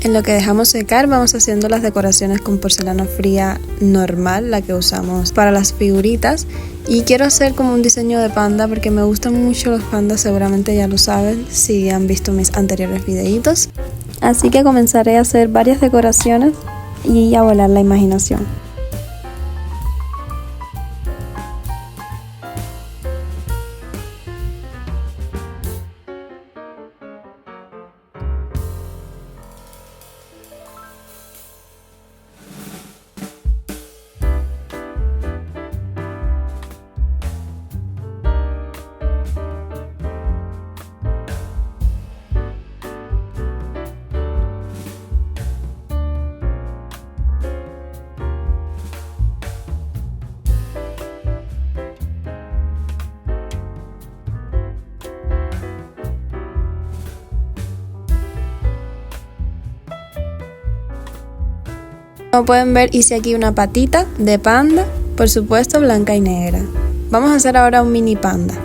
En lo que dejamos secar vamos haciendo las decoraciones con porcelana fría normal, la que usamos para las figuritas. Y quiero hacer como un diseño de panda porque me gustan mucho los pandas, seguramente ya lo saben si han visto mis anteriores videitos. Así que comenzaré a hacer varias decoraciones y a volar la imaginación. Como pueden ver, hice aquí una patita de panda, por supuesto blanca y negra. Vamos a hacer ahora un mini panda.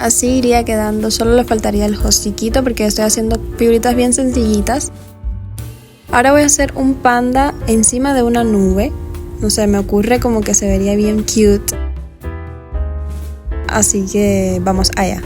Así iría quedando, solo le faltaría el hociquito porque estoy haciendo figuritas bien sencillitas. Ahora voy a hacer un panda encima de una nube. No sé, me ocurre como que se vería bien cute. Así que vamos allá.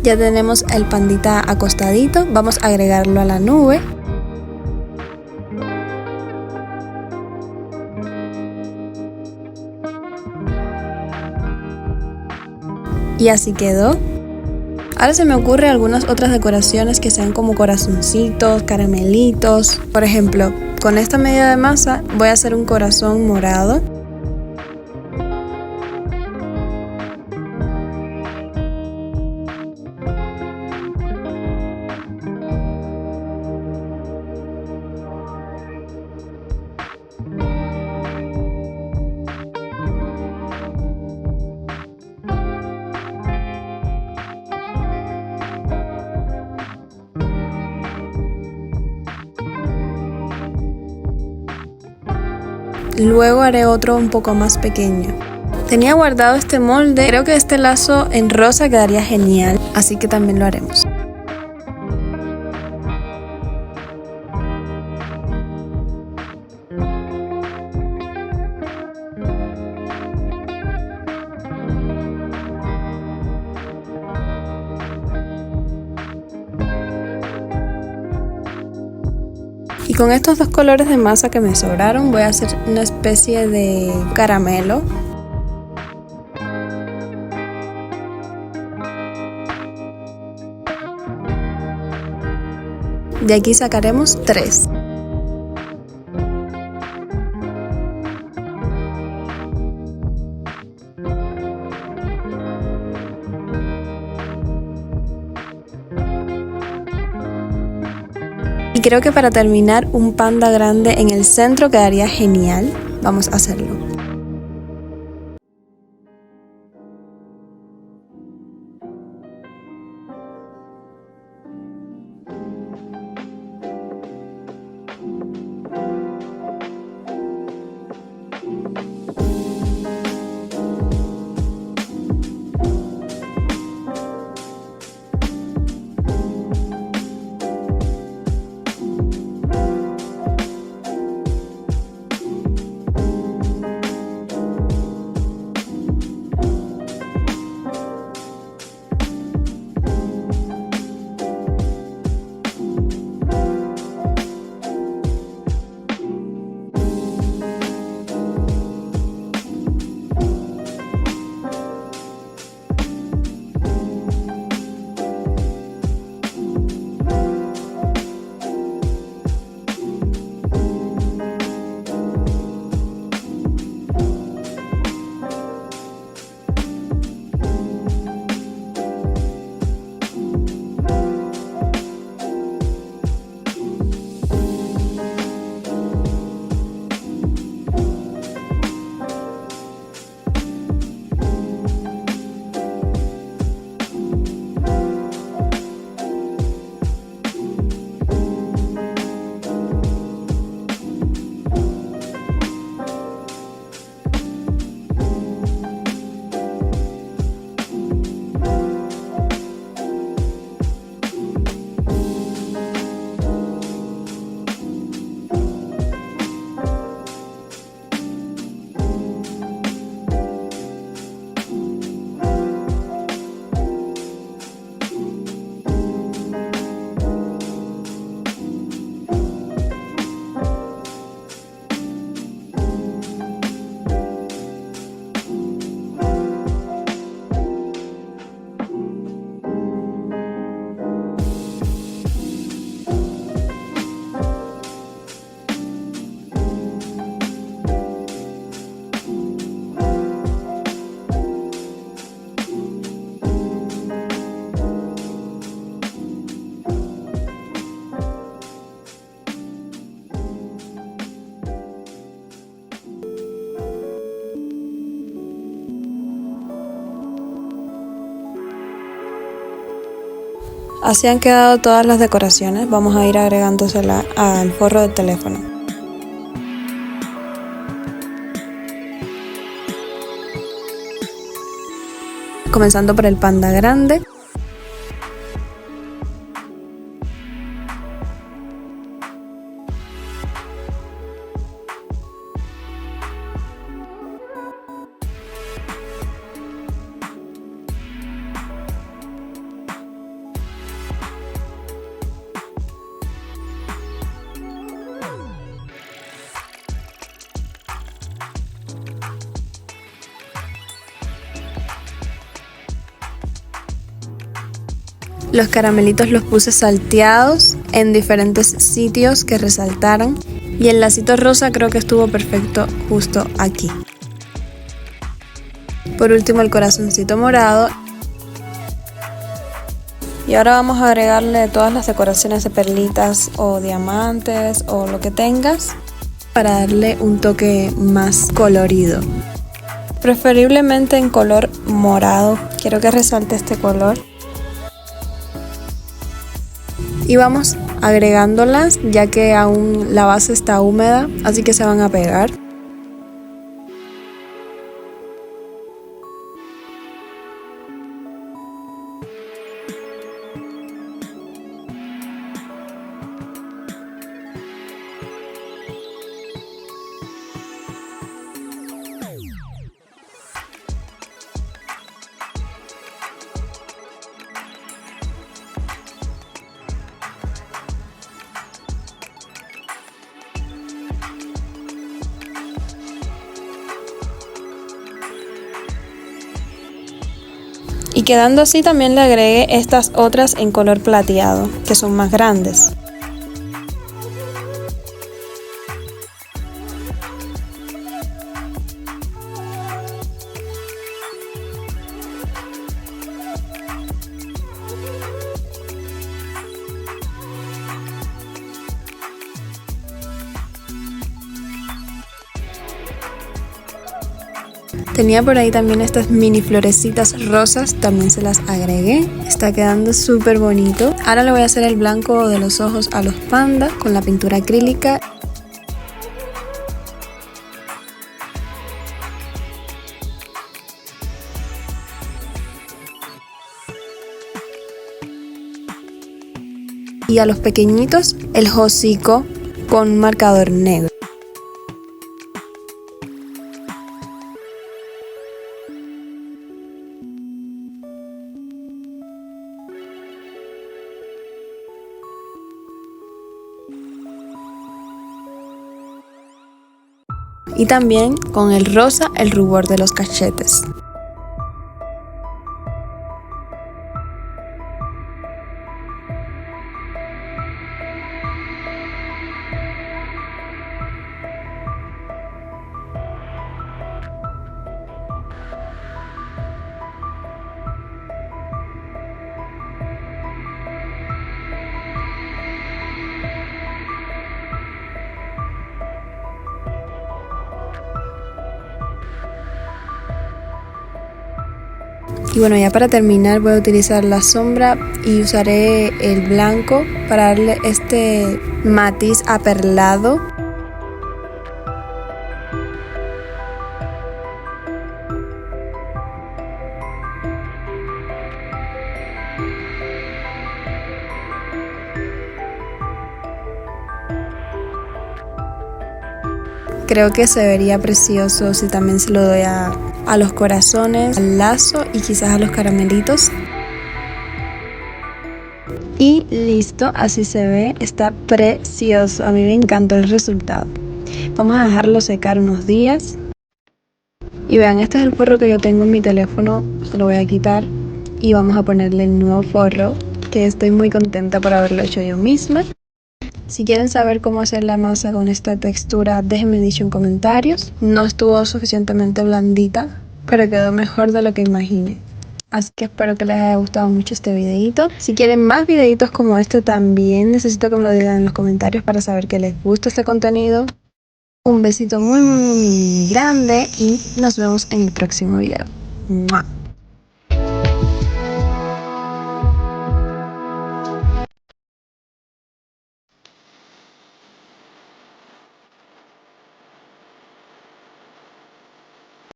Ya tenemos el pandita acostadito, vamos a agregarlo a la nube. Y así quedó. Ahora se me ocurren algunas otras decoraciones que sean como corazoncitos, caramelitos. Por ejemplo, con esta medida de masa voy a hacer un corazón morado. Luego haré otro un poco más pequeño. Tenía guardado este molde, creo que este lazo en rosa quedaría genial, así que también lo haremos. Y con estos dos colores de masa que me sobraron voy a hacer una especie de caramelo. De aquí sacaremos 3. Y creo que para terminar un panda grande en el centro quedaría genial. Vamos a hacerlo. Así han quedado todas las decoraciones. Vamos a ir agregándosela al forro del teléfono. Comenzando por el panda grande. Los caramelitos los puse salteados en diferentes sitios que resaltaran. Y el lacito rosa creo que estuvo perfecto justo aquí. Por último el corazoncito morado. Y ahora vamos a agregarle todas las decoraciones de perlitas o diamantes o lo que tengas para darle un toque más colorido. Preferiblemente en color morado, quiero que resalte este color. Y vamos agregándolas ya que aún la base está húmeda, así que se van a pegar. Y quedando así también le agregué estas otras en color plateado, que son más grandes. Tenía por ahí también estas mini florecitas rosas, también se las agregué. Está quedando súper bonito. Ahora le voy a hacer el blanco de los ojos a los pandas con la pintura acrílica. Y a los pequeñitos el hocico con un marcador negro. Y también con el rosa el rubor de los cachetes. Y bueno, ya para terminar voy a utilizar la sombra y usaré el blanco para darle este matiz aperlado. Creo que se vería precioso si también se lo doy a los corazones, al lazo y quizás a los caramelitos. Y listo, así se ve, está precioso, a mí me encantó el resultado. Vamos a dejarlo secar unos días. Y vean, este es el forro que yo tengo en mi teléfono, se lo voy a quitar y vamos a ponerle el nuevo forro, que estoy muy contenta por haberlo hecho yo misma. Si quieren saber cómo hacer la masa con esta textura, déjenme dicho en comentarios. No estuvo suficientemente blandita, pero quedó mejor de lo que imaginé. Así que espero que les haya gustado mucho este videito. Si quieren más videitos como este también, necesito que me lo digan en los comentarios para saber que les gusta este contenido. Un besito muy grande y nos vemos en el próximo video. ¡Mua!